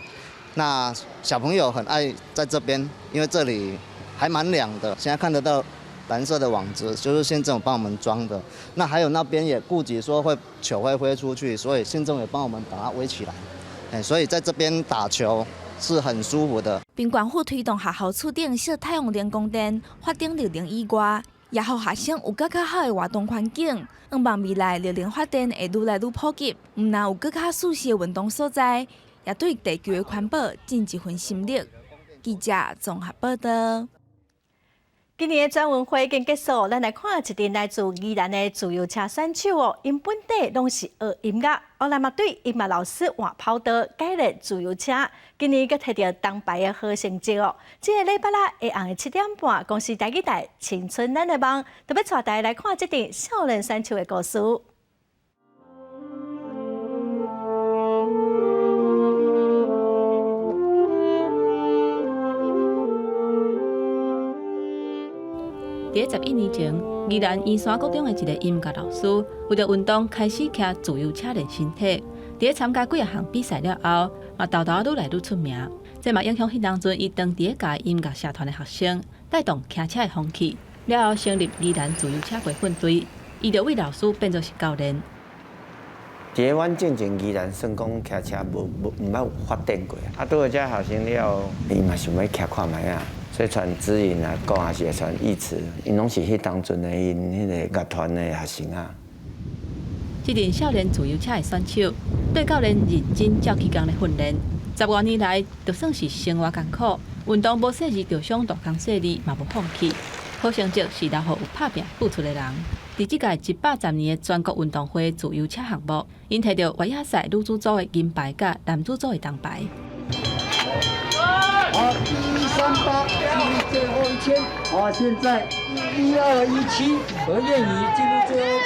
那小朋友很爱在这边，因为这里还蛮凉的。现在看得到蓝色的网子，就是县政府帮我们装的。那还有那边也顾及说球会飞出去，所以县政府也帮我们把它围起来。所以在这边打球是很舒服的。并关乎推动学校厝顶设太阳能光电发电利能以外，也让学生有更较好的活动环境。希望未来利能发电会愈来愈普及，唔但有更较舒适的运动所在。也对地球的环保尽一份心力。记者综合报道。今年的转运会已经结束，咱来看一阵来自宜兰的自由车选手哦，因本地拢是学音乐，后来嘛对音乐老师换跑道，改练自由车，今年佮摕到铜牌的好成绩哦。这个礼拜六下暗7点半，公司台语台青春咱的梦，特别带大家来看这段少年选手的故事。在11年前，宜兰燕山国中的一个音乐老师，为着运动开始骑自由车练身体。在参加几项比赛了后，嘛豆豆愈来愈出名。这嘛影响迄当阵伊当伫教音乐社团的学生，带动骑车的风气。了后成立宜兰自由车培训队，伊就为老师变作是教练。伫阮进前宜兰算讲骑车毋捌有发展过，拄好遮学生了，伊嘛想要骑看卖啊。所以传指引啊，讲也是会传义词，因拢是迄当阵的因迄个乐团的学生啊。这阵少年自由车的选手，对教练认真照起工的训练，10多年来，就算是生活艰苦，运动无细日就想大工细日嘛无放弃。好成绩是留予有打拼付出的人。伫即届110年的全国运动会自由车项目，因摕到越野赛女子组的银牌甲男子组的铜牌。好，138进入最后1000。好，现在1217何燕怡进入最后1000。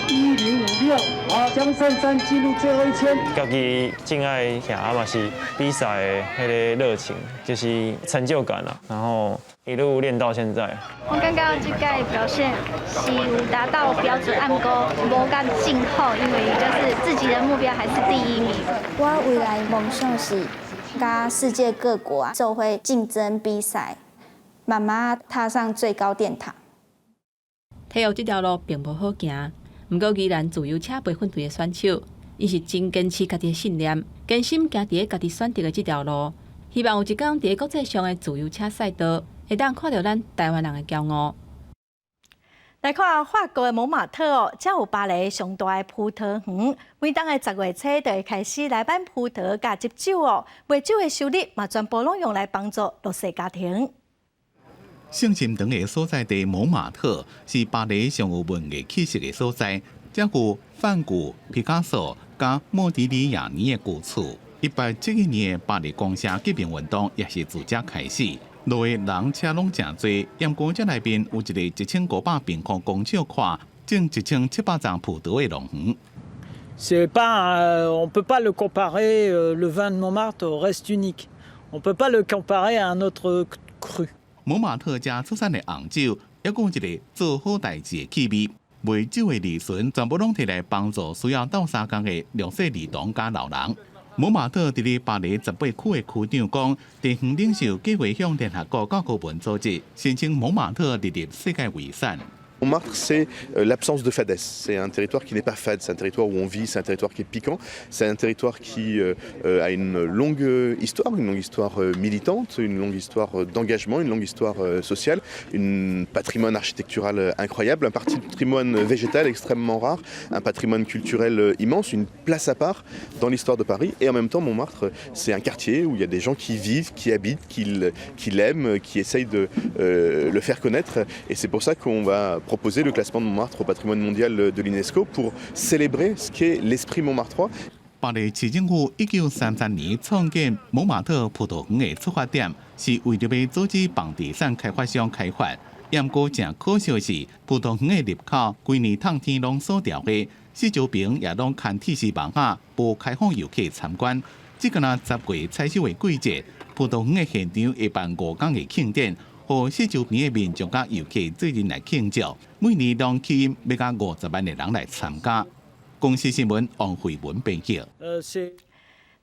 1056，好，江珊珊进入最后1000。家己真爱行，嘛是比赛的迄个热情，就是成就感啦。然后一路练到现在。我感觉这届表现是有达到标准，按过无甲进后，因为就是自己的目标还是第1名。我未来梦想是跟世界各国做伙竞争比赛，慢慢踏上最高殿堂。体育这条路并无好行。不过，宜兰自由车培训队的选手，伊是真坚持家己的信念，坚心行伫家己选择的这条路，希望有一天伫国际上的自由车赛道，会当看到咱台湾人的骄傲。来看法国的蒙马特哦，才有巴黎上大的葡萄园，每当的10月初就会开始来办葡萄甲接酒哦，卖酒的收入嘛全部拢用来帮助弱势家庭。性情长的所在地蒙马特是巴黎上有文艺气息的所在，这有梵谷、毕加索加莫迪里亚尼的故厝。171年的巴黎公社革命运动也是自这开始，落的人车拢真多，沿过这内面有一个1500平方公尺宽、种1700丛葡萄的农园。C'est pas, on peut pas le comparer. Le vin de Montmartre reste unique. On peut pas le comparer à un autre cru. 蒙马特家出产的红酒，也有一个做好代志的气味。卖酒的利润全部拢摕来帮助需要斗相共的弱势儿童加老人。蒙马特伫咧巴黎18区的区长讲，地方领袖计划向联合国教科文组织申请蒙马特列入世界遗产。Montmartre, c'est l'absence de fadesse. C'est un territoire qui n'est pas fade, c'est un territoire où on vit, c'est un territoire qui est piquant, c'est un territoire qui a une longue histoire militante, une longue histoire d'engagement, une longue histoire sociale, un patrimoine architectural incroyable, un patrimoine végétal extrêmement rare, un patrimoine culturel immense, une place à part dans l'histoire de Paris. Et en même temps, Montmartre, c'est un quartier où il y a des gens qui vivent, qui habitent, qui l'aiment, qui essayent de le faire connaître. Et c'est pour ça qu'on va proposer le classement de Montmartre au patrimoine mondial de l'UNESCO pour célébrer ce qu'est l'esprit montmartrois. 巴黎市政府1933年创建蒙马特葡萄园的出发点，是为着要阻止房地产开发商开发。不过正可惜的是，葡萄园的入口规年冬天拢锁掉的，四周边也拢牵铁丝网啊，无开放游客参观。只敢若10月采收的季节，葡萄园的现场会办5天的庆典。和四周边的民众甲游客做阵来庆祝，每年拢吸引要甲50万的人来参加。公司新闻王慧文编辑。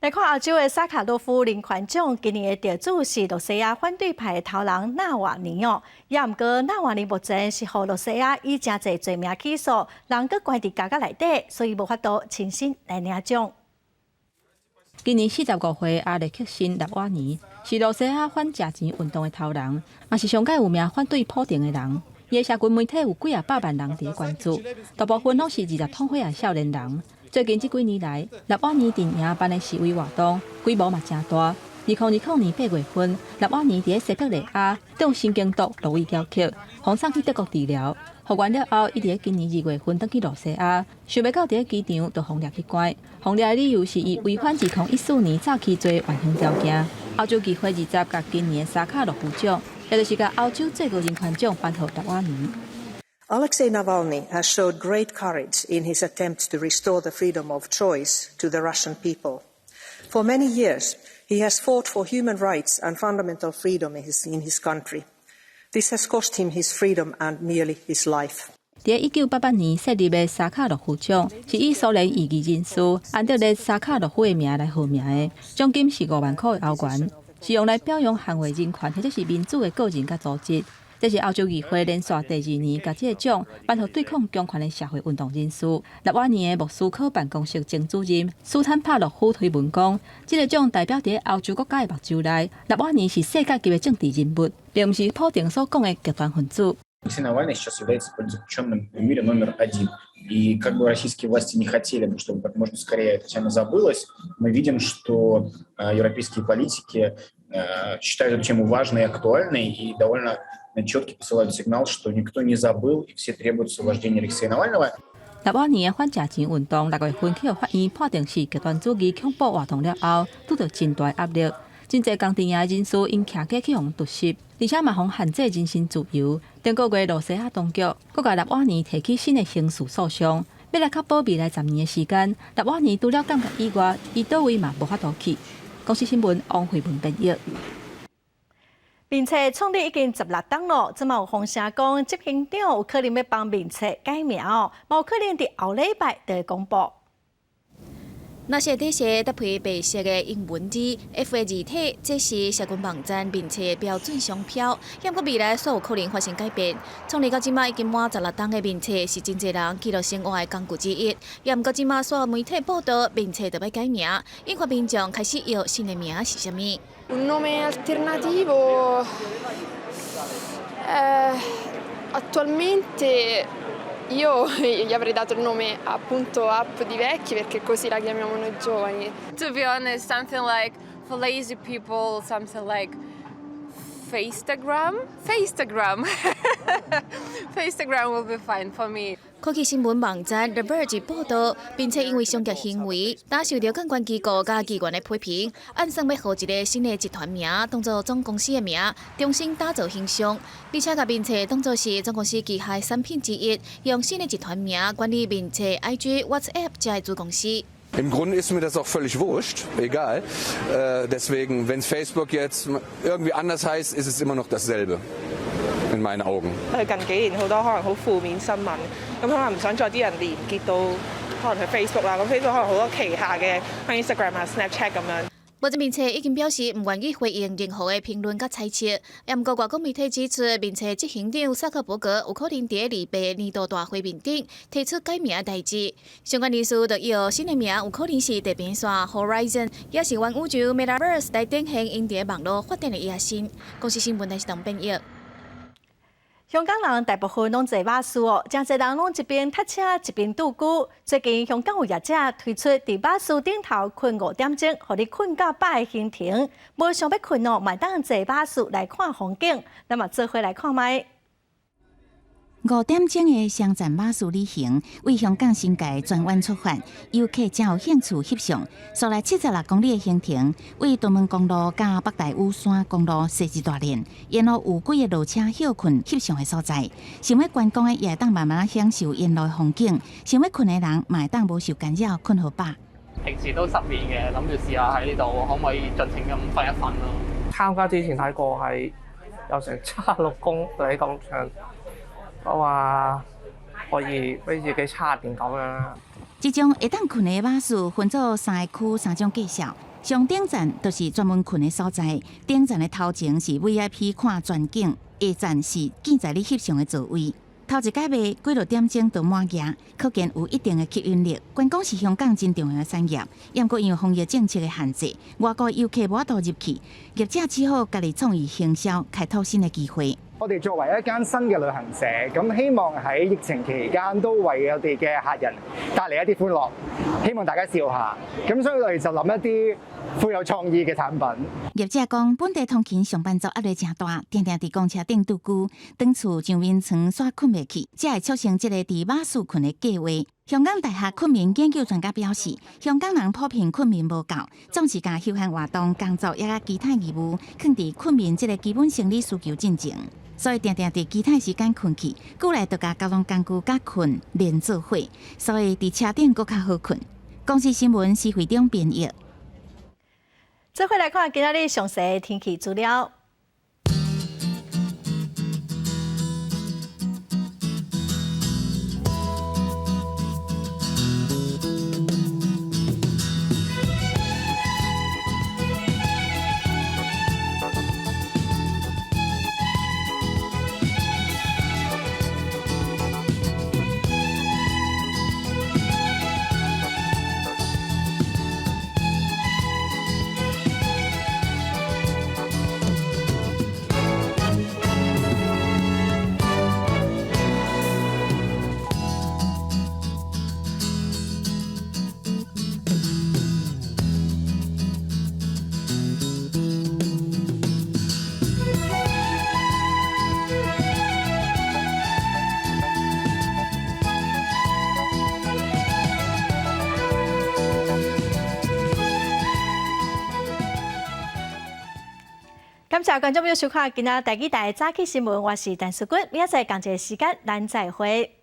来看欧洲的萨卡洛夫人权奖，今年的得主是罗西亚反对派的头人纳瓦尼哦。也毋过纳瓦尼目前是和罗西亚以真侪罪名起诉，人搁关伫监狱内底，所以无法度亲身来领奖。今年45岁阿列克辛纳瓦尼是罗西亚反假钱运动的头人，嘛是上届有名反对普丁的人。伊的社群媒体有几百万人伫关注，大部分拢是20通岁的少年人。最近这几年来，纳瓦尼镇营办的示威活动规模嘛真大。2020年8月份，纳瓦尼伫西伯利亚中神经毒入狱交扣，被送去德国治疗。复原了后，伊伫今年2月份返去罗西亚，想要到伫机场就封掠去关。封掠的理由是伊违反2014年早期罪完成条件。欧洲议会20甲今年萨卡洛夫奖，也就是甲欧洲最高人权奖颁予纳瓦尼。Alexei Navalny has showed great courage in his attempt to restore the freedom of choice to the Russian people. For many years, he has fought for human rights and fundamental freedom in his country. This has cost him his freedom and nearly his life. 在1988年设立的沙卡洛夫奖，是以苏联异议人士按照咧沙卡洛夫的名来号名的，奖金是5万块的欧元，是用来表扬捍卫人权或者是民主的个人甲组织。这是欧洲议会连续第2年把这个奖颁予对抗强权的社会运动人士。立瓦尼的莫斯科办公室前主任斯坦帕洛夫推文讲，这个奖代表在欧洲国家的目睭内，立瓦尼是世界级的政治人物，并不是普丁所讲的极端分子。Алексей Навальный сейчас является политзаключенным в мире номер 1. И как бы российские власти не хотели бы, чтобы как можно скорее эта тема забылась, мы видим, что европейские политики считают эту тему важной и актуальной и довольно четко посылают сигнал, что никто не забыл и все требуют освобождения Алексея Навального. 立瓦尼的反假钱运动6月份去法院判定是极端主义恐怖活动了后，拄到真大压力。真侪工地业人士因徛假去互毒死，而且嘛互限制人身自由。顶个月，罗西亚当局阁甲立瓦尼提起新的刑事诉讼，要来确保未来10年的时间，立瓦尼除了监狱以外，伊倒位嘛无法度去。公司新闻王慧文编译。民策创立已经16档了，即嘛有风声讲执行长有可能要帮民策改名哦，嘛有可能伫后礼拜就会公布。那些底下搭配白色的英文字 F 的字体，这是社群网站并且标准商标，不过未来所有可能发生改变。创立到即马已经满16档的并且是真侪人记录生活的工具之一。不过即马所有媒体报道，并且就要改名，引发民众开始摇新的名是啥物？Un nome alternativo attualmente io gli avrei dato il nome appunto App di Vecchi perché così la chiamiamo noi giovani. To be honest, something like for lazy people, something like Faceagram. Faceagram will be fine for me. 科技新闻网站 The Verge 报道，并且因为商业行为，打受到监管机构甲机关的批评，按算要号一个新的集团名当作总公司的名，重新打造形象，而且甲并且当作是总公司旗下产品之一，用新的集团名管理并且 IG、WhatsApp 这些子公司。Im Grunde ist mir das auch völlig wurscht, egal. Deswegen, wenn Facebook jetzt irgendwie anders heißt, ist es immer noch dasselbe. In meinen Augen. 近幾年好多可能好負面新聞，咁可能唔想再啲人連結到可能去 Facebook 啦，咁 Facebook 可能好多旗下嘅 Instagram 啊、Snapchat 咁樣。目前，并且已經表示唔願意回應任何嘅評論甲猜測。不過，外國媒體指出，並且執行長薩克伯格有可能喺禮拜年度大會面頂提出改名嘅代志。相關人士就以新嘅名有可能是地平線 Horizon， 也是元宇宙 Metaverse 來展現因喺網絡發展嘅野心。公司新聞台是鄧編譯。香港人大部分拢坐巴士哦，真侪人拢一邊塞車一邊度過。最近香港有業者推出伫巴士頂頭困5點鐘，互你困到飽的行程。無想要困哦，嘛當坐巴士來看風景。那麼做伙來看覓。5點鐘的雙層巴士旅行，為香港新界轉彎出發，遊客真有興趣翕相。所來76公里的行程，為屯門公路甲北大嶼山公路設一大連，沿路有幾個路車休困翕相的所在。想要觀光的也當慢慢享受沿路的風景，想要困的人嘛會當無受干擾，困好飽。平時都失眠嘅，諗住試下喺呢度可唔可以盡情咁瞓一瞓咯。參加之前睇過係有成76公里咁長。我話可以俾自己差點咁樣啦。這種會當困的巴士分做3個區3種介紹。上頂站就是專門困的所在，頂站的頭前是 VIP 看全景，下站是建在你翕相的座位。頭一階位幾落點鐘就滿額，可見有一定的吸引力。觀光是香港真重要的產業，不過因為防疫政策的限制，外國遊客無法度入去，業者只好家己創意行銷，開拓新的機會。我哋作為一間新嘅旅行社，咁希望喺疫情期間都為我哋嘅客人帶嚟一啲歡樂，希望大家笑下。咁所以我哋就諗一啲富有創意嘅產品。業者講，本地通勤上班族壓力真大，常常佇公車頂獨居，當厝上面床煞困袂去，才會促成一個佇巴士困的計劃。香港大學困眠研究專家表示，香港人普遍困眠無夠，總是將休閒活動、工作抑個其他義務，放佇困眠這個基本生理需求進前。所以常常佇其他時間困去，過來就甲交通工具甲困連做伙，所以佇車頂佫較好困。公司新聞是會長編譯。這回來看今仔日詳細天氣資料。感谢观众朋友收看今仔台记台早起新闻，我是陈淑君，明仔载同一个时间咱再会。